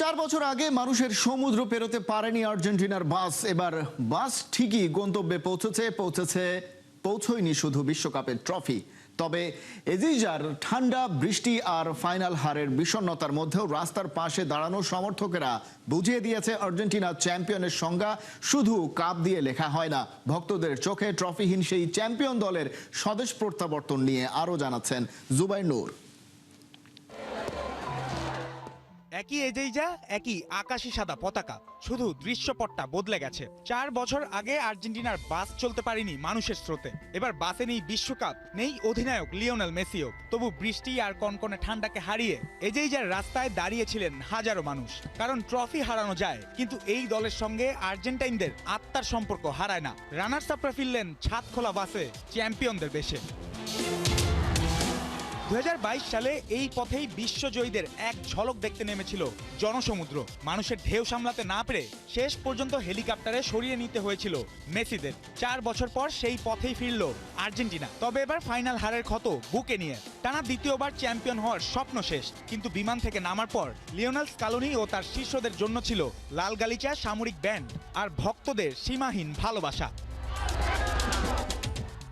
4 বছর আগে মানুষের সমুদ্র পেরোতে পারেনি আর্জেন্টিনার বাস। এবার বাস ঠিকই গন্তব্যে পৌঁছয়নি শুধু বিশ্বকাপের ট্রফি। তবে এজিজার ঠান্ডা, বৃষ্টি আর ফাইনাল হারের বিষণ্ণতার মধ্যেও রাস্তার পাশে দাঁড়ানো সমর্থকেরা বুঝিয়ে দিয়েছে আর্জেন্টিনা চ্যাম্পিয়নের সংজ্ঞা শুধু কাপ দিয়ে লেখা হয় না। ভক্তদের চোখে ট্রফিহীন সেই চ্যাম্পিয়ন দলের স্বদেশ প্রত্যাবর্তন নিয়ে আরও জানাচ্ছেন জুবাইর নূর। একই এজেইজা, একই আকাশি সাদা পতাকা, শুধু দৃশ্যপটটা বদলে গেছে। 4 বছর আগে আর্জেন্টিনার বাস চলতে পারেনি মানুষের স্রোতে। এবার বাসে নেই বিশ্বকাপ, নেই অধিনায়ক লিওনেল মেসিও। তবু বৃষ্টি আর কনকনে ঠান্ডাকে হারিয়ে এজেইজার রাস্তায় দাঁড়িয়েছিলেন হাজারো মানুষ। কারণ ট্রফি হারানো যায়, কিন্তু এই দলের সঙ্গে আর্জেন্টাইনদের আত্মার সম্পর্ক হারায় না। রানার্স আপরা ফিরলেন ছাদ খোলা বাসে চ্যাম্পিয়নদের বেশে। 2022 সালে এই পথেই বিশ্বজয়ীদের এক ঝলক দেখতে নেমেছিল জনসমুদ্র। মানুষের ঢেউ সামলাতে না পেরে শেষ পর্যন্ত হেলিকপ্টারে সরিয়ে নিতে হয়েছিল মেসিদের। 4 বছর পর সেই পথেই ফিরল আর্জেন্টিনা। তবে এবার ফাইনাল হারের ক্ষত বুকে নিয়ে। টানা দ্বিতীয়বার চ্যাম্পিয়ন হওয়ার স্বপ্ন শেষ, কিন্তু বিমান থেকে নামার পর লিওনেল স্কালোনি ও তার শিষ্যদের জন্য ছিল লাল গালিচা, সামরিক ব্যান্ড আর ভক্তদের সীমাহীন ভালোবাসা।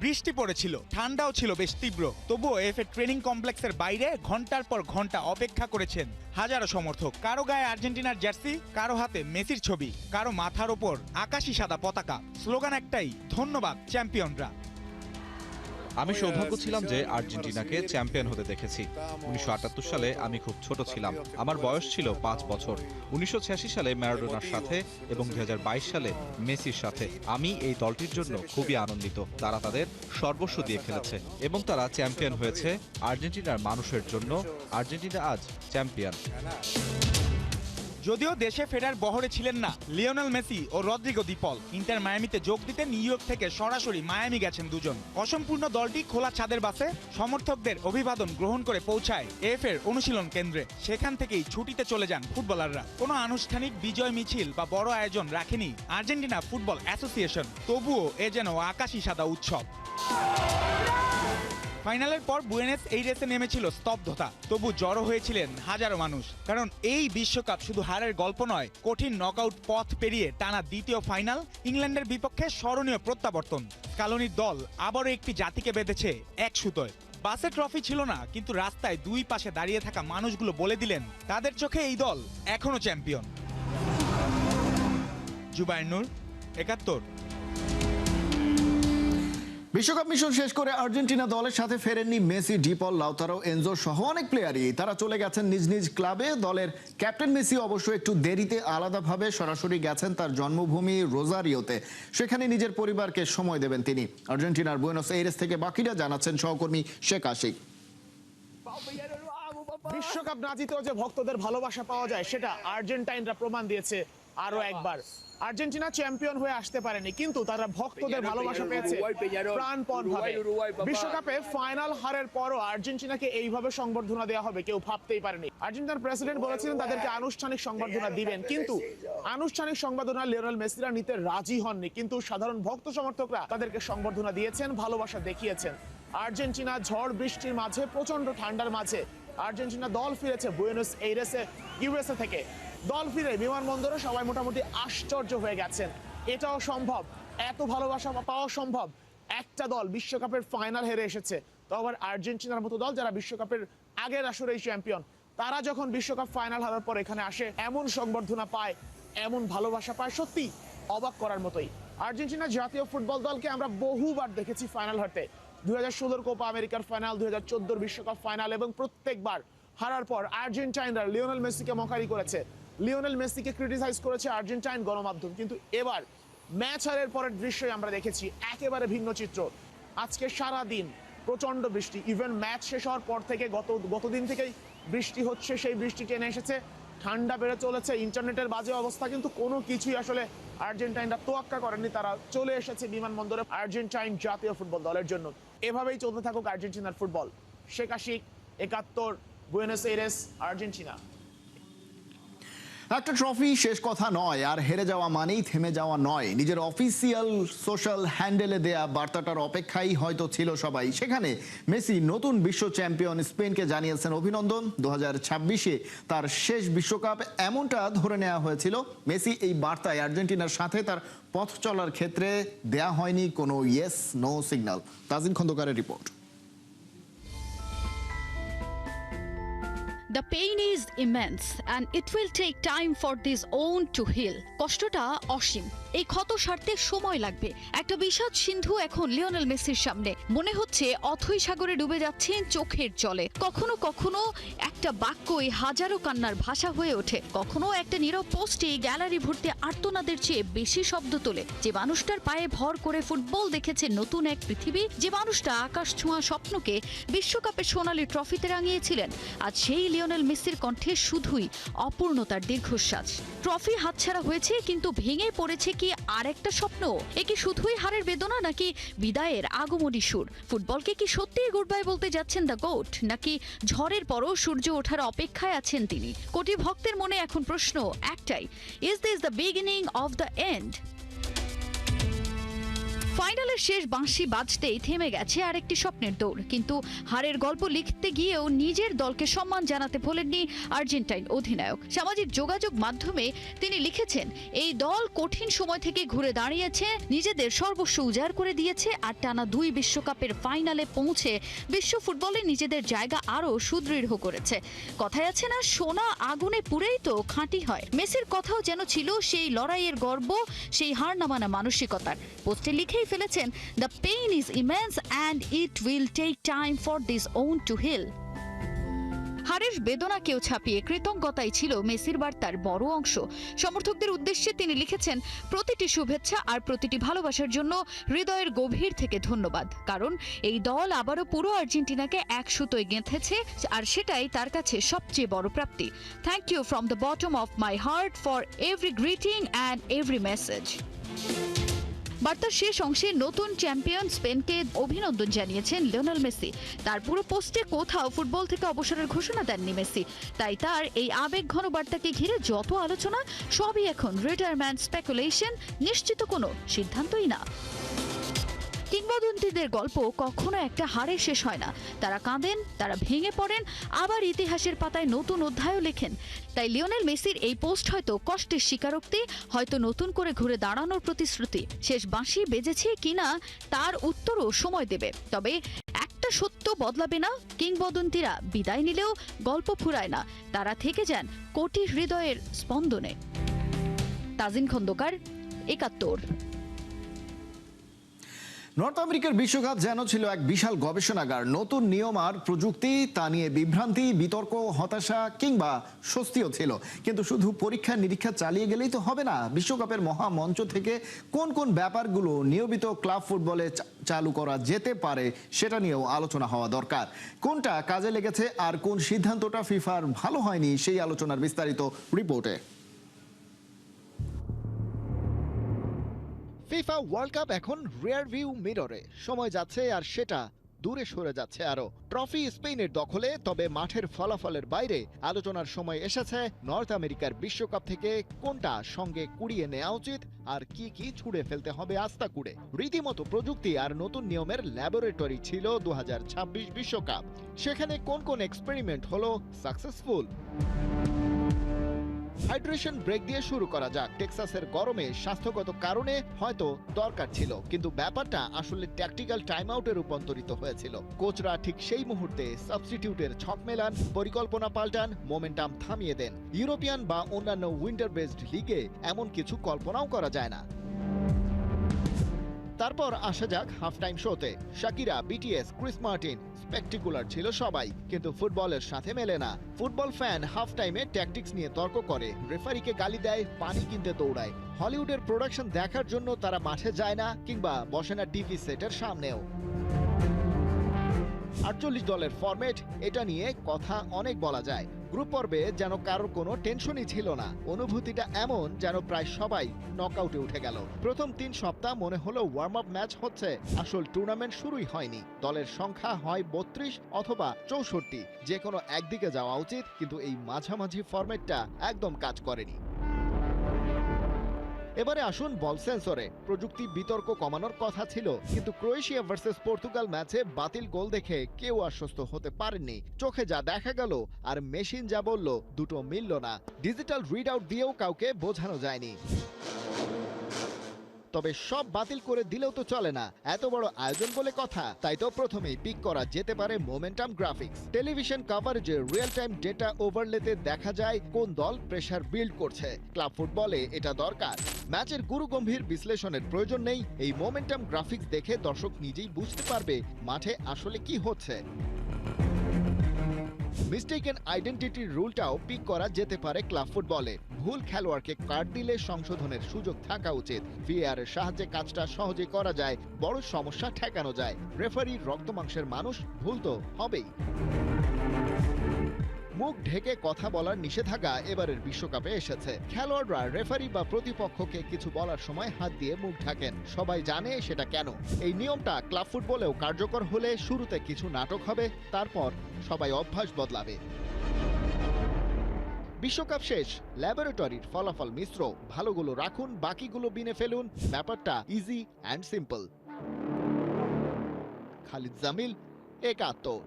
বৃষ্টি পড়েছিল, ঠান্ডাও ছিল বেশ তীব্র, তবুও এফএ ট্রেনিং কমপ্লেক্সের বাইরে ঘন্টার পর ঘন্টা অপেক্ষা করেছেন হাজারো সমর্থক। কারো গায়ে আর্জেন্টিনার জার্সি, কারো হাতে মেসির ছবি, কারো মাথার ওপর আকাশি সাদা পতাকা। স্লোগান একটাই, ধন্যবাদ চ্যাম্পিয়নরা। আমি সৌভাগ্য ছিলাম যে আর্জেন্টিনাকে চ্যাম্পিয়ন হতে দেখেছি। 1978 সালে আমি খুব ছোট ছিলাম, আমার বয়স ছিল 5 বছর। 1986 সালে ম্যারাডোনার সাথে এবং 2022 সালে মেসির সাথে। আমি এই দলটির জন্য খুবই আনন্দিত। তারা তাদের সর্বস্ব দিয়ে খেলেছে এবং তারা চ্যাম্পিয়ন হয়েছে আর্জেন্টিনার মানুষের জন্য। আর্জেন্টিনা আজ চ্যাম্পিয়ন। যদিও দেশে ফেরার বহরে ছিলেন না লিওনেল মেসি ও রদ্রিগো দি পল। ইন্টার মায়ামিতে যোগ দিতে নিউ ইয়র্ক থেকে সরাসরি মায়ামি গেছেন দুজন। অসম্পূর্ণ দলটি খোলা ছাদের বাসে সমর্থকদের অভিবাদন গ্রহণ করে পৌঁছায় এফ-এর অনুশীলন কেন্দ্রে। সেখান থেকেই ছুটিতে চলে যান ফুটবলাররা। কোনো আনুষ্ঠানিক বিজয় মিছিল বা বড় আয়োজন রাখেনি আর্জেন্টিনা ফুটবল অ্যাসোসিয়েশন। তবুও এ যেন আকাশি সাদা উৎসব। ফাইনালের পর বুয়েনোস এইরেসে নেমেছিল স্তব্ধতা, তবু জড়ো হয়েছিলেন হাজারো মানুষ। কারণ এই বিশ্বকাপ শুধু হারের গল্প নয়, কঠিন নকআউট পথ পেরিয়ে টানা দ্বিতীয় ফাইনাল, ইংল্যান্ডের বিপক্ষে স্মরণীয় প্রত্যাবর্তন। স্কালোনির দল আবারও একটি জাতিকে বেঁধেছে এক সুতোয়। বাসে ট্রফি ছিল না, কিন্তু রাস্তায় দুই পাশে দাঁড়িয়ে থাকা মানুষগুলো বলে দিলেন তাদের চোখে এই দল এখনো চ্যাম্পিয়ন। জুবাইর নূর, 71। বিশ্বকাপ মিশন শেষ করে আর্জেন্টিনা দলের সাথে ফেরেননি মেসি, ডিপল, লাউতারো, এনজো সহ অনেক প্লেয়ারই। তারা চলে গেছেন নিজ নিজ ক্লাবে। দলের ক্যাপ্টেন মেসি অবশ্য একটু দেরিতে আলাদাভাবে সরাসরি গেছেন তার জন্মভূমি রোজারিওতে। সেখানে নিজের পরিবারকে সময় দেবেন তিনি। আর্জেন্টিনার বুয়েনোস এইরেস থেকে বাকিরা জানাচ্ছেন সহকর্মী শেখ আশিক। বিশ্বকাপ না জিতেও যে ভক্তদের ভালোবাসা পাওয়া যায় সেটা আর্জেন্টাইনরা প্রমাণ দিয়েছে আরো একবার। আর্জেন্টিনা চ্যাম্পিয়ন হয়ে আসতে পারেনি, কিন্তু তারা ভক্তদের ভালোবাসা পেয়েছে প্রাণপণভাবে। বিশ্বকাপে ফাইনাল হারের পরও আর্জেন্টিনাকে এইভাবে সংবর্ধনা দেওয়া হবে কেউ ভাবতেই পারেনি। আর্জেন্টিনার প্রেসিডেন্ট বলেছিলেন তাদেরকে আনুষ্ঠানিক সংবর্ধনা দিবেন, কিন্তু আনুষ্ঠানিক সংবর্ধনা লিওনেল মেসিরা নিতে রাজি হননি। কিন্তু সাধারণ ভক্ত সমর্থকরা তাদেরকে সংবর্ধনা দিয়েছেন, ভালোবাসা দেখিয়েছেন। আর্জেন্টিনা ঝড় বৃষ্টির মাঝে, প্রচন্ড ঠান্ডার মাঝে আর্জেন্টিনা দল ফিরেছে বুয়েনোস এইরেসে, ইউএসএ থেকে। দল ফিরে বিমানবন্দরে সবাই মোটামুটি আশ্চর্য হয়ে গেছেন। এটাও সম্ভব, এত ভালোবাসা পাওয়া সম্ভব। একটা দল বিশ্বকাপের ফাইনাল হেরে এসেছে, তো আবার আর্জেন্টিনার মতো দল যারা বিশ্বকাপের আগের আসরেই চ্যাম্পিয়ন, তারা যখন বিশ্বকাপ ফাইনাল হারার পর এখানে আসে, এমন সংবর্ধনা পায়, এমন ভালোবাসা পায়, সত্যি অবাক করার মতোই। আর্জেন্টিনা জাতীয় ফুটবল দলকে আমরা বহুবার দেখেছি ফাইনাল হারতে। 2016 কোপা আমেরিকার ফাইনাল, 2014 বিশ্বকাপ ফাইনাল, এবং প্রত্যেকবার হারার পর আর্জেন্টাইনরা লিওনেল মেসিকে মকারি করেছে, লিওনেল মেসিকে ক্রিটিসাইজ করেছে আর্জেন্টাইন গণমাধ্যম। কিন্তু এবার ম্যাচ হারের পরের দৃশ্যই আমরা দেখেছি একেবারে ভিন্ন চিত্র। আজকে সারা দিন প্রচন্ড বৃষ্টি, ইভেন ম্যাচ শেষ হওয়ার পর থেকে গতদিন থেকেই বৃষ্টি হচ্ছে। সেই বৃষ্টি টেনে এসেছে, ঠান্ডা বেড়ে চলেছে, ইন্টারনেটের বাজে অবস্থা, কিন্তু কোনো কিছুই আসলে আর্জেন্টাইনরা তোয়াক্কা করেননি। তারা চলে এসেছে বিমানবন্দরে আর্জেন্টাইন জাতীয় ফুটবল দলের জন্য। এভাবেই চলতে থাকুক আর্জেন্টিনার football. Sheikh Ashiq, 71, Buenos Aires, Argentina. একটা ট্রফি শেষ কথা নয়, আর হেরে যাওয়া মানেই থেমে যাওয়া নয়। নিজের অফিসিয়াল সোশ্যাল হ্যান্ডেলে দেয়া বার্তাটার অপেক্ষাই হয়তো ছিল সবাই। সেখানে মেসি নতুন বিশ্ব চ্যাম্পিয়ন স্পেনকে জানিয়েছেন অভিনন্দন। 2026-এ তার শেষ বিশ্বকাপ, এমনটা ধরে নেওয়া হয়েছিল। মেসি এই বার্তায় আর্জেন্টিনার সাথে তার পথ চলার ক্ষেত্রে দেয়া হয়নি কোনো ইয়েস নো সিগন্যাল। তাজিন খন্দকারের report. The pain is immense and it will take time for this wound to heal. কষ্টটা অসীম, এই ক্ষত সারতে সময় লাগবে। একটা বিষাদ সিন্ধু এখন লিওনেল মেসির সামনে। মনে হচ্ছে অথৈ সাগরে ডুবে যাচ্ছেন চোখের জলে। কখনো কখনো একটা বাক্যই হাজারো কান্নার ভাষা হয়ে ওঠে, কখনো একটা নীরব পোস্টে গ্যালারি ভর্তি আর্তনাদের চেয়ে বেশি শব্দ তোলে। যে মানুষটার পায়ে ভর করে ফুটবল দেখেছে নতুন এক পৃথিবী, যে মানুষটা আকাশ ছোঁয়া স্বপ্নকে বিশ্বকাপের সোনালী ট্রফিতে রাঙিয়েছিলেন, আজ সেই লিওনেল মেসির কণ্ঠে শুধুই অপূর্ণতার দীর্ঘশ্বাস। ট্রফি হাতছাড়া হয়েছে, কিন্তু ভেঙে পড়েছে কি আরেকটা স্বপ্ন? এ কি শুধুই হারের বেদনা, নাকি বিদায়ের আগমনী সুর? ফুটবলকে কি সত্যিই গুড বাই বলতে যাচ্ছেন দ্য গোট, নাকি ঝড়ের পরও সূর্য ওঠার অপেক্ষায় আছেন তিনি? কোটি ভক্তের মনে এখন প্রশ্ন একটাই, is this the beginning of the end? ফাইনালের শেষ বাঁশি বাজতেই থেমে গেছে আরেকটি স্বপ্নের দৌড়। কিন্তু হারের গল্প লিখতে গিয়েও নিজের দলকে সম্মান জানাতে ভোলেননি আর্জেন্টাইন অধিনায়ক। সামাজিক যোগাযোগ মাধ্যমে তিনি লিখেছেন, এই দল কঠিন সময় থেকে ঘুরে দাঁড়িয়েছে, নিজেদের সর্বস্ব উজাড় করে দিয়েছে, আর টানা 2 বিশ্বকাপের ফাইনালে পৌঁছে বিশ্ব ফুটবলে নিজেদের জায়গা আরও সুদৃঢ় করেছে। কথায় আছে না, সোনা আগুনে পুড়েই তো খাঁটি হয়। মেসির কথাও যেন ছিল সেই লড়াইয়ের গর্ব, সেই হার না মানা মানসিকতার। পোস্টে লিখেই ফেলেছেন, the pain is immense and it will take time for this wound to heal. হারের বেদনাকেও ছাপিয়ে কৃতজ্ঞতাই ছিল মেসির বার্তার বড় অংশ। সমর্থকদের উদ্দেশ্যে তিনি লিখেছেন, প্রতিটি শুভেচ্ছা আর প্রতিটি ভালোবাসার জন্য হৃদয়ের গভীর থেকে ধন্যবাদ। কারণ এই দল আবারও পুরো আর্জেন্টিনাকে এক সুতোয় গেঁথেছে, আর সেটাই তার কাছে সবচেয়ে বড় প্রাপ্তি। Thank you from the bottom of my heart for every greeting and every message. বার্তার শেষ অংশে নতুন চ্যাম্পিয়ন স্পেনকে অভিনন্দন জানিয়েছেন লিওনেল মেসি। তার পুরো পোস্টে কোথাও ফুটবল থেকে অবসরের ঘোষণা দেননি মেসি। তাই তার এই আবেগঘন বার্তাকে ঘিরে যত আলোচনা, সবই এখন রিটায়ারমেন্ট স্পেকুলেশন, নিশ্চিত কোনো সিদ্ধান্তই না। কিংবদন্তিদের গল্প কখনো একটা হারে শেষ হয় না। তারা কাঁদেন, তারা ভেঙে পড়েন, আবার ইতিহাসের পাতায় নতুন অধ্যায়ও লেখেন। তাই লিওনেল মেসির এই পোস্ট হয়তো কষ্টের স্বীকারোক্তি, হয়তো নতুন করে ঘুরে দাঁড়ানোর প্রতিশ্রুতি। শেষ বাঁশি বেজেছে কিনা তার উত্তরও সময় দেবে। তবে একটা সত্য বদলাবে না, কিংবদন্তিরা বিদায় নিলেও গল্প ফুরায় না, তারা থেকে যান কোটি হৃদয়ের স্পন্দনে। তাজিন খন্দকার, ৭১। নর্থ আমেরিকার বিশ্বকাপ যেন ছিল এক বিশাল গবেষণাগার। নতুন নিয়ম আর প্রযুক্তি, তা নিয়ে বিভ্রান্তি, বিতর্ক, হতাশা কিংবা স্বস্তিও ছিল। কিন্তু শুধু পরীক্ষা নিরীক্ষা চালিয়ে গেলেই তো হবে না। বিশ্বকাপের মহামঞ্চ থেকে কোন কোন ব্যাপারগুলো নিয়মিত ক্লাব ফুটবলে চালু করা যেতে পারে, সেটা নিয়েও আলোচনা হওয়া দরকার। কোনটা কাজে লেগেছে আর কোন সিদ্ধান্তটা ফিফার ভালো হয়নি, সেই আলোচনার বিস্তারিত রিপোর্টে। ফিফা ওয়ার্ল্ড কাপ এখন রিয়ার ভিউ মিররে। সময় যাচ্ছে আর সেটা দূরে সরে যাচ্ছে আরো। ট্রফি স্পেনের দখলে, তবে মাঠের ফলাফলের বাইরে আলোচনার সময় এসেছে নর্থ আমেরিকার বিশ্বকাপ থেকে কোনটা সঙ্গে কুড়িয়ে নেওয়া উচিত আর কি কি ছুঁড়ে ফেলতে হবে আস্তা কুড়ে। রীতিমতো প্রযুক্তি আর নতুন নিয়মের ল্যাবরেটরি ছিল 2026 বিশ্বকাপ। সেখানে কোন কোন এক্সপেরিমেন্ট হলো সাকসেসফুল? হাইড্রেশন ব্রেক দিয়ে শুরু করা যাক। টেক্সাসের গরমে স্বাস্থ্যগত কারণে হয়তো দরকার ছিল, কিন্তু ব্যাপারটা আসলে ট্যাকটিক্যাল টাইম আউটে রূপান্তরিত হয়েছিল। কোচরা ঠিক সেই মুহূর্তে সাবস্টিটিউটের ছক মেলান, পরিকল্পনা পাল্টান, মোমেন্টাম থামিয়ে দেন। ইউরোপিয়ান বা অন্যান্য উইন্টার বেসড লিগে এমন কিছু কল্পনাও করা যায় না। তারপর আসা যাক হাফ টাইম শোতে। শাকিরা, বিটিএস, ক্রিস মার্টিন, স্পেকটিকুলার ছিল সবাই, কিন্তু ফুটবলের সাথে মেলে না। ফুটবল ফ্যান হাফ টাইমে ট্যাকটিক্স নিয়ে তর্ক করে, রেফারিকে গালি দেয়, পানি কিনতে দৌড়ায়। হলিউডের প্রোডাকশন দেখার জন্য তারা মাঠে যায় না, কিংবা বসে না টিভি সেটের সামনেও। 48 দলের ফরম্যাট, এটা নিয়ে কথা অনেক বলা যায়। গ্রুপ পর্বে যেন কারোর কোনো টেনশনই ছিল না। অনুভূতিটা এমন যেন প্রায় সবাই নকআউটে উঠে গেল। প্রথম 3 সপ্তাহ মনে হলো ওয়ার্ম আপ ম্যাচ হচ্ছে, আসল টুর্নামেন্ট শুরুই হয়নি। দলের সংখ্যা হয় 32 অথবা 64, যে কোনো একদিকে যাওয়া উচিত, কিন্তু এই মাঝামাঝি ফরম্যাটটা একদম কাজ করেনি। এবারে আসুন বল সেন্সরে। প্রযুক্তি বিতর্ক কমানোর কথা ছিল, কিন্তু ক্রোয়েশিয়া ভার্সেস পর্তুগাল ম্যাচে বাতিল গোল দেখে কেউ আশ্বস্ত হতে পারেননি। চোখে যা দেখা গেল আর মেশিন যা বলল, দুটো মিলল না। ডিজিটাল রিড আউট দিয়েও কাউকে বোঝানো যায়নি। তবে সব বাতিল করে দিলেও তো চলে না, এত বড় আয়োজন বলে কথা। তাই তো প্রথমেই পিক করা যেতে পারে মোমেন্টাম গ্রাফিক্স। টেলিভিশন কভারেজে রিয়েল টাইম ডেটা ওভারলেতে দেখা যায় কোন দল প্রেসার বিল্ড করছে। ক্লাব ফুটবলে এটা দরকার। ম্যাচের গুরুগম্ভীর বিশ্লেষণের প্রয়োজন নেই। এই মোমেন্টাম গ্রাফিক্স দেখে দর্শক নিজেই বুঝতে পারবে মাঠে আসলে কি হচ্ছে। মিস্টেকেন আইডেন্টিটি রুলটাও পিক করা যেতে পারে ক্লাব ফুটবলে। ভুল খেলোয়াড়কে কার্ড দিলে সংশোধনের সুযোগ থাকা উচিত। ভিএআর এর সাহায্যে কাজটা সহজে করা যায়, বড় সমস্যা ঠেকানো যায়। রেফারি রক্ত মাংসের মানুষ, ভুল তো হবেই। মুখ ঢেকে কথা বলার নিষেধাজ্ঞা এবারের বিশ্বকাপে এসেছে। খেলোয়াড়রা রেফারি বা প্রতিপক্ষকে কিছু বলার সময় হাত দিয়ে মুখ ঢাকেন। সবাই জানে সেটা কেন। এই নিয়মটা ক্লাব ফুটবলেও কার্যকর হলে শুরুতে কিছু নাটক হবে, তারপর সবাই অভ্যাস বদলাবে। বিশ্বকাপ শেষ, ল্যাবরেটরির ফলাফল মিশ্র। ভালোগুলো রাখুন, বাকিগুলো বিনে ফেলুন। ব্যাপারটা easy and simple. Khalid Jamil, একাত্তর।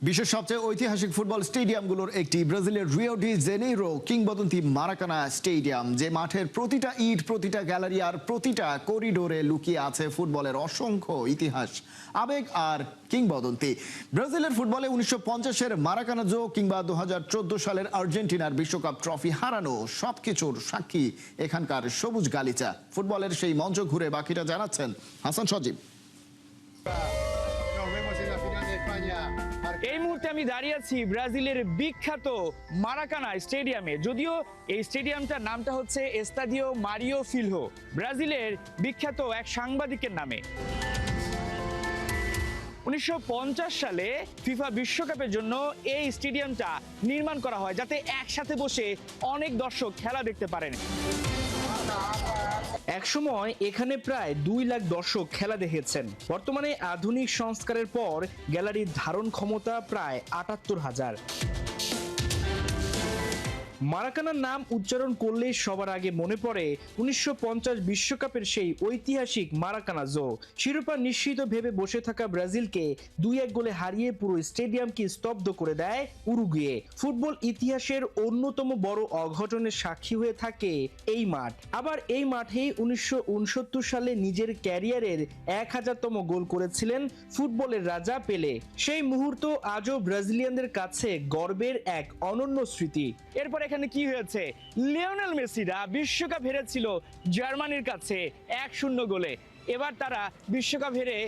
বিশ্বের সবচেয়ে ঐতিহাসিক ফুটবল স্টেডিয়ামগুলোর একটি ব্রাজিলের রিও ডি জেনেইরো কিংবদন্তি মারাকানা স্টেডিয়াম, যে মাঠের প্রতিটা ইট, প্রতিটা গ্যালারি আর প্রতিটা করিডোরে লুকিয়ে আছে ফুটবলের অসংখ্য ইতিহাস, আবেগ আর কিংবদন্তি। ব্রাজিলের ফুটবলে 1950-এর মারাকানাজো কিংবা 2014 সালের আর্জেন্টিনার বিশ্বকাপ ট্রফি হারানো সবকিছুর সাক্ষী এখানকার সবুজ গালিচা। ফুটবলের সেই মঞ্চ ঘুরে বাকিটা জানাচ্ছেন হাসান সজীব। এই মুহূর্তে আমি দাঁড়িয়ে আছি ব্রাজিলের বিখ্যাত মারাকানা স্টেডিয়ামে। যদিও এই স্টেডিয়ামটার নামটা হচ্ছে এস্তাদিও মারিও ফিলহো, ব্রাজিলের বিখ্যাত এক সাংবাদিকের নামে। 1950 সালে ফিফা বিশ্বকাপের জন্য এই স্টেডিয়ামটা নির্মাণ করা হয়, যাতে একসাথে বসে অনেক দর্শক খেলা দেখতে পারেন। একসময় এখানে প্রায় 2 লাখ দর্শক খেলা দেখেছেন। বর্তমানে আধুনিক সংস্কারের পর গ্যালারির ধারণ ক্ষমতা প্রায় 78,000। মারাকানার নাম উচ্চারণ করলেই সবার আগে মনে পড়ে 1950 বিশ্বকাপের সেই ঐতিহাসিক মারাকানাজো। শিরোপা নিশ্চিত ভেবে বসে থাকা ব্রাজিলকে 2-1 গোলে হারিয়ে পুরো স্টেডিয়ামকে স্তব্ধ করে দেয় উরুগুয়ে। ফুটবল ইতিহাসের অন্যতম বড় অঘটনের সাক্ষী হয়ে থাকে এই মাঠ। আবার এই মাঠেই 1969 সালে নিজের ক্যারিয়ারের 1000তম গোল করেছিলেন ফুটবলের রাজা পেলে। সেই মুহূর্ত আজও ব্রাজিলিয়ানদের কাছে গর্বের এক অনন্য স্মৃতি। এরপর এখানে কি হয়েছে? লিওনেল মেসিরা বিশ্বকাপ হেরেছিল জার্মানির কাছে 1-0 গোলে। এবার তারা বিশ্বকাপ হেরে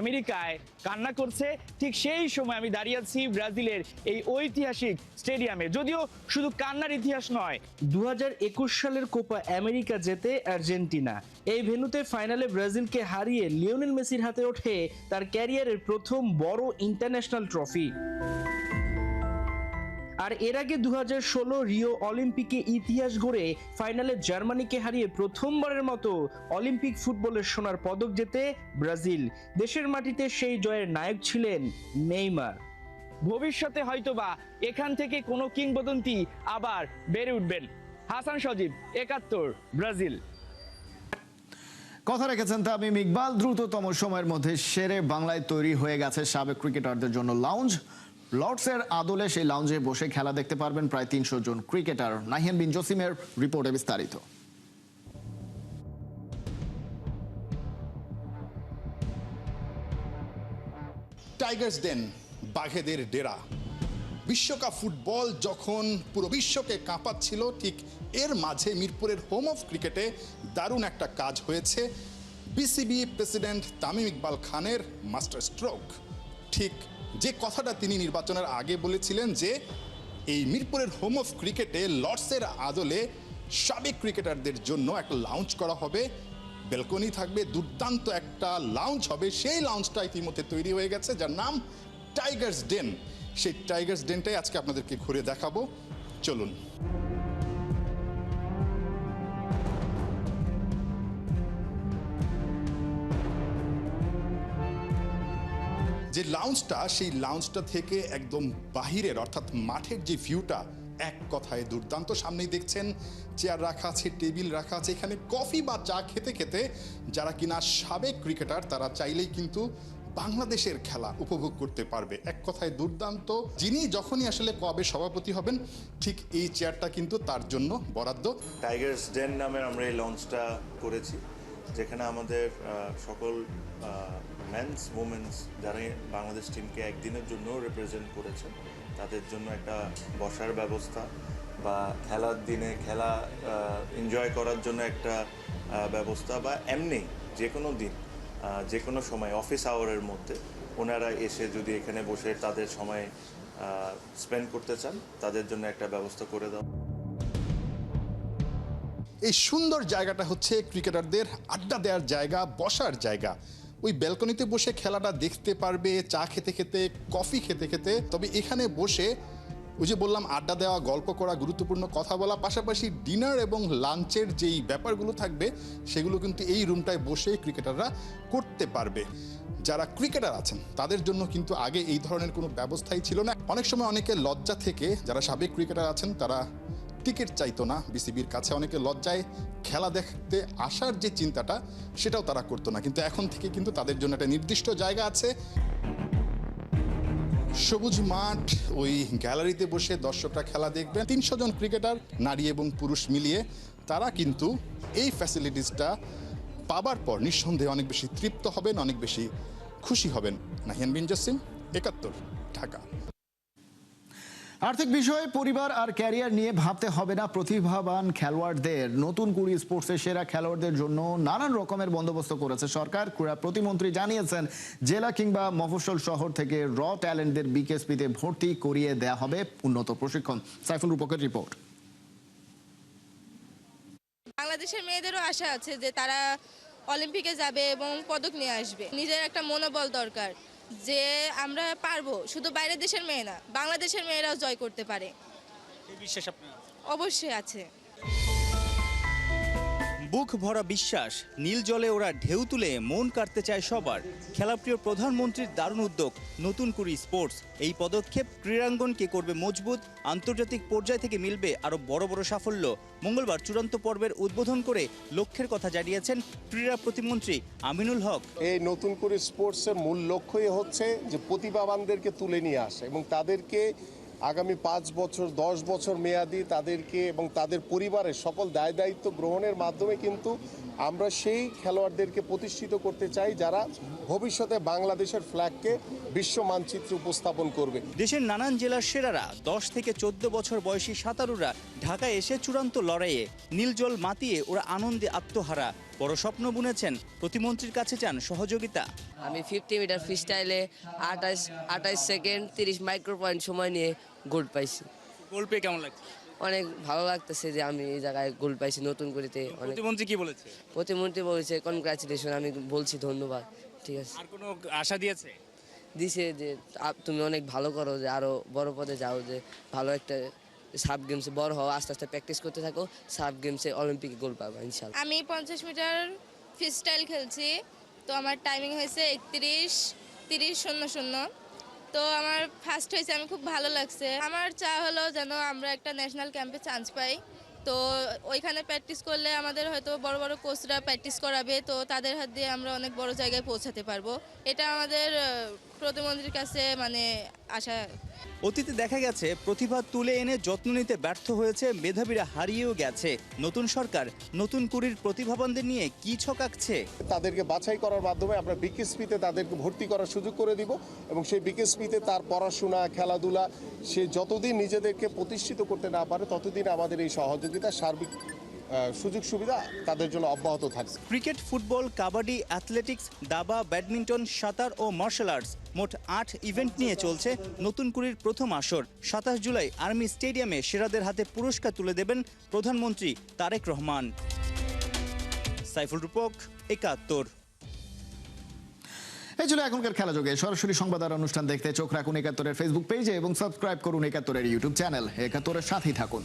আমেরিকায় কান্না করছে। ঠিক সেই সময় আমি দাঁড়িয়ে আছি ব্রাজিলের এই ঐতিহাসিক স্টেডিয়ামে। যদিও শুধু কান্নার ইতিহাস নয়, 2021 সালের কোপা আমেরিকা জেতে আর্জেন্টিনা। এই ভেন্যুতে ফাইনালে ব্রাজিলকে হারিয়ে লিওনেল মেসির হাতে ওঠে তার ক্যারিয়ারের প্রথম বড় ইন্টারন্যাশনাল ট্রফি। আর এর আগে 2016 রিও অলিম্পিকে ইতিহাস গড়ে ফাইনালে জার্মানিকে হারিয়ে প্রথমবারের মতো অলিম্পিক ফুটবলের সোনার পদক জেতে ব্রাজিল। দেশের মাটিতে সেই জয়ের নায়ক ছিলেন নেইমার। ভবিষ্যতে হয়তোবা এখান থেকে কোনো কিংবদন্তি আবার বেড়ে উঠবেন। হাসান সজীব, 71, ব্রাজিল। কথা রেখেছেন তামিম ইকবাল। দ্রুততম সময়ের মধ্যে সেরে বাংলায় তৈরি হয়ে গেছে সাবেক ক্রিকেটারদের জন্য লাউঞ্জ। লর্ডসের আদলে সেই লাউঞ্জে বসে খেলা দেখতে পারবেন প্রায় 300 জন ক্রিকেটার। নাহিয়ান বিন জসিমের রিপোর্টে বিস্তারিত। টাইগার্স ডেন, বাঘেদের ডেরা। বিশ্বকাপ ফুটবল যখন পুরো বিশ্বকে কাঁপাচ্ছিল, ঠিক এর মাঝে মিরপুরের হোম অফ ক্রিকেটে দারুণ একটা কাজ হয়েছে বিসিবি প্রেসিডেন্ট তামিম ইকবাল খানের মাস্টার স্ট্রোক। ঠিক যে কথাটা তিনি নির্বাচনের আগে বলেছিলেন, যে এই মিরপুরের হোম অফ ক্রিকেটে লর্ডসের আদলে সাবেক ক্রিকেটারদের জন্য একটা লাউঞ্জ করা হবে, ব্যালকনি থাকবে, দুর্দান্ত একটা লাউঞ্জ হবে। সেই লাউঞ্জটা ইতিমধ্যে তৈরি হয়ে গেছে, যার নাম টাইগার্স ডেন। সেই টাইগার্স ডেনটাই আজকে আপনাদেরকে ঘুরে দেখাবো, চলুন। যে লাউঞ্জটা, সেই লাউঞ্জটা থেকে একদম বাহিরের অর্থাৎ মাঠের যে ভিউটা এক কথায় দুর্দান্ত। সামনেই দেখছেন চেয়ার রাখা আছে, টেবিল রাখা আছে। এখানে কফি বা চা খেতে খেতে যারা কিনা সাবেক ক্রিকেটার তারা চাইলেই কিন্তু বাংলাদেশের খেলা উপভোগ করতে পারবে। এক কথায় দুর্দান্ত। যিনি যখনই আসলে ক্লাবের সভাপতি হবেন ঠিক এই চেয়ারটা কিন্তু তার জন্য বরাদ্দ। টাইগার্স ডেন নামের আমরা এই লঞ্চটা করেছি, যেখানে আমাদের সকল মেন্স ওমেন্স যারা বাংলাদেশ টিমকে একদিনের জন্য রিপ্রেজেন্ট করেছেন তাদের জন্য একটা বসার ব্যবস্থা বা খেলার দিনে খেলা এনজয় করার জন্য একটা ব্যবস্থা, বা এমনি যে কোনো দিন যে কোনো সময় অফিস আওয়ারের মধ্যে ওনারা এসে যদি এখানে বসে তাদের সময় স্পেন্ড করতে চান তাদের জন্য একটা ব্যবস্থা করে দাও। এই সুন্দর জায়গাটা হচ্ছে ক্রিকেটারদের আড্ডা দেওয়ার জায়গা, বসার জায়গা। ওই ব্যালকনিতে বসে খেলাটা দেখতে পারবে, চা খেতে খেতে, কফি খেতে খেতে। তবে এখানে বসে ওই যে বললাম আড্ডা দেওয়া, গল্প করা, গুরুত্বপূর্ণ কথা বলা, পাশাপাশি ডিনার এবং লাঞ্চের যেই ব্যাপারগুলো থাকবে সেগুলো কিন্তু এই রুমটায় বসে ক্রিকেটাররা করতে পারবে। যারা ক্রিকেটার আছেন তাদের জন্য কিন্তু আগে এই ধরনের কোনো ব্যবস্থাই ছিল না। অনেক সময় অনেকে লজ্জা থেকে, যারা সাবেক ক্রিকেটার আছেন তারা টিকিট চাইতো না বিসিবির কাছে, অনেকে লজ্জায় খেলা দেখতে আসার যে চিন্তাটা সেটাও তারা করতো না। কিন্তু এখন থেকে কিন্তু তাদের জন্য একটা নির্দিষ্ট জায়গা আছে। সবুজ মাঠ, ওই গ্যালারিতে বসে দর্শকরা খেলা দেখবেন। 300 জন ক্রিকেটার, নারী এবং পুরুষ মিলিয়ে, তারা কিন্তু এই ফ্যাসিলিটিসটা পাবার পর নিঃসন্দেহে অনেক বেশি তৃপ্ত হবেন, অনেক বেশি খুশি হবেন। নাহিয়ান বিন জাসিম, 71, ঢাকা। আর্থিক বিষয়ে পরিবার আর ক্যারিয়ার নিয়ে ভাবতে হবে না প্রতিভাবান খেলোয়াড়দের। নতুন কুড়ি স্পোর্টসের সেরা খেলোয়াড়দের জন্য নানান রকমের বন্দোবস্ত করেছে সরকার। ক্রীড়া প্রতিমন্ত্রী জানিয়েছেন জেলা কিংবা মফস্বল শহর থেকে র ট্যালেন্টদের বিকেএসপিতে ভর্তি করিয়ে দেয়া হবে উন্নত প্রশিক্ষণ। সাইফুল রূপকের রিপোর্ট। বাংলাদেশের মেয়েদেরও আশা আছে যে তারা অলিম্পিকে যাবে এবং পদক নিয়ে আসবে। নিজের একটা মনোবল দরকার যে আমরা পারবো, শুধু বাইরের দেশের মেয়ে না, বাংলাদেশের মেয়েরাও জয় করতে পারে। এই বিশ্বাস আপনার? অবশ্যই আছে। বুক ভরা বিশ্বাস, নীল জলে ওরা ঢেউ তুলে মন কাটতে চায় সবার। খেলাপ্রিয় প্রধানমন্ত্রীর দারুণ উদ্যোগ নতুন কুড়ি স্পোর্টস। এই পদক্ষেপ ক্রীড়াঙ্গনকে করবে মজবুত, আন্তর্জাতিক পর্যায় থেকে মিলবে আরও বড় বড় সাফল্য। মঙ্গলবার চূড়ান্ত পর্বের উদ্বোধন করে লক্ষ্যের কথা জানিয়েছেন ক্রীড়া প্রতিমন্ত্রী আমিনুল হক। এই নতুন করে স্পোর্টসের মূল লক্ষ্যই হচ্ছে যে প্রতিভাবানদেরকে তুলে নিয়ে আসে এবং তাদেরকে আগামী 5 বছর 10 বছর মেয়াদি তাদেরকে এবং তাদের পরিবারের সকল দায় দায়িত্ব গ্রহণের মাধ্যমে কিন্তু আমরা সেই খেলোয়াড়দেরকে প্রতিষ্ঠিত করতে চাই যারা ভবিষ্যতে বাংলাদেশের ফ্ল্যাগকে বিশ্ব মানচিত্রে উপস্থাপন করবে। দেশের নানান জেলার সেরারা 10 থেকে 14 বছর বয়সী সাঁতারুরা ঢাকায় এসে চূড়ান্ত লড়াইয়ে নীলজল মাতিয়ে ওরা আনন্দে আত্মহারা। বড় স্বপ্ন বুনেছেন, প্রতিমন্ত্রীর কাছে চান সহযোগিতা। আমি 50 মিটার ফ্রি স্টাইলে 28 সেকেন্ড 30 মাইক্রো পয়েন্ট সময় নিয়ে গোল্ড পাইছি। গোল পেয়ে কেমন লাগছে? অনেক ভালো লাগতেছে যে আমি এই জায়গায় গোল্ড পাইছি নতুন করেতে। প্রতিমন্ত্রী কি বলেছে? প্রতিমন্ত্রী বলেছে কনগ্রাচুলেশন, আমি বলছি ধন্যবাদ। ঠিক আছে। আর কোনো আশা দিয়েছে? দিছে যে তুমি অনেক ভালো করো, যে আরো বড় পদে যাও, যে ভালো একটা সাব গেমসে বড় হও, আস্তে আস্তে প্র্যাকটিস করতে থাকো, সাব গেমসে অলিম্পিকে গোল্ড পাবো ইনশাআল্লাহ। আমি 50 মিটার ফ্রি স্টাইল খেলছি, তো আমার টাইমিং হয়েছে 31:30:00। তো আমার ফার্স্ট হয়েছে, আমি খুব ভালো লাগছে। আমার চা হলো যেন আমরা একটা ন্যাশনাল ক্যাম্পে চান্স পাই। তো ওইখানে প্র্যাকটিস করলে আমাদের হয়তো বড় বড় কোচরা প্র্যাকটিস করাবে, তো তাদের হাত দিয়ে আমরা অনেক বড় জায়গায় পৌঁছাতে পারবো। এটা আমাদের প্রতিমন্ত্রীর কাছে মানে আশা। অতীতে দেখা গেছে প্রতিভা তুলে এনে যত্ন নিতে ব্যর্থ হয়েছে, মেধাবীরা হারিয়েও গেছে। নতুন সরকার নতুন কুড়ির প্রতিভাবানদের নিয়ে কি ছক আঁকছে? তাদেরকে বাছাই করার মাধ্যমে আমরা বিকেএসপিতে তাদেরকে ভর্তি করার সুযোগ করে দিব এবং সেই বিকেএসপিতে তার পড়াশোনা, খেলাধুলা, সে যতদিন নিজেদেরকে প্রতিষ্ঠিত করতে না পারে ততদিন আমাদের এই সহযোগিতা, সার্বিক সুযোগ সুবিধা তাদের জন্য অব্যাহত থাকবে। ক্রিকেট, ফুটবল, কাবাডি, অ্যাথলেটিক্স, দাবা, ব্যাডমিন্টন, সাঁতার ও মার্শাল আর্টস মোট 8 ইভেন্ট নিয়ে চলছে নতুন কুড়ির প্রথম আসর। 27 জুলাই আর্মি স্টেডিয়ামে সেরাদের হাতে পুরস্কার তুলে দেবেন প্রধানমন্ত্রী তারেক রহমান। সাইফুল রূপক, ৭১। এই ছিল এখনকার খেলা যোগে। সরাসরি সংবাদ আর অনুষ্ঠান দেখতে চোখ রাখুন ৭১-এর ফেসবুক পেজে এবং সাবস্ক্রাইব করুন ৭১-এর ইউটিউব চ্যানেল। ৭১-এর সাথেই থাকুন।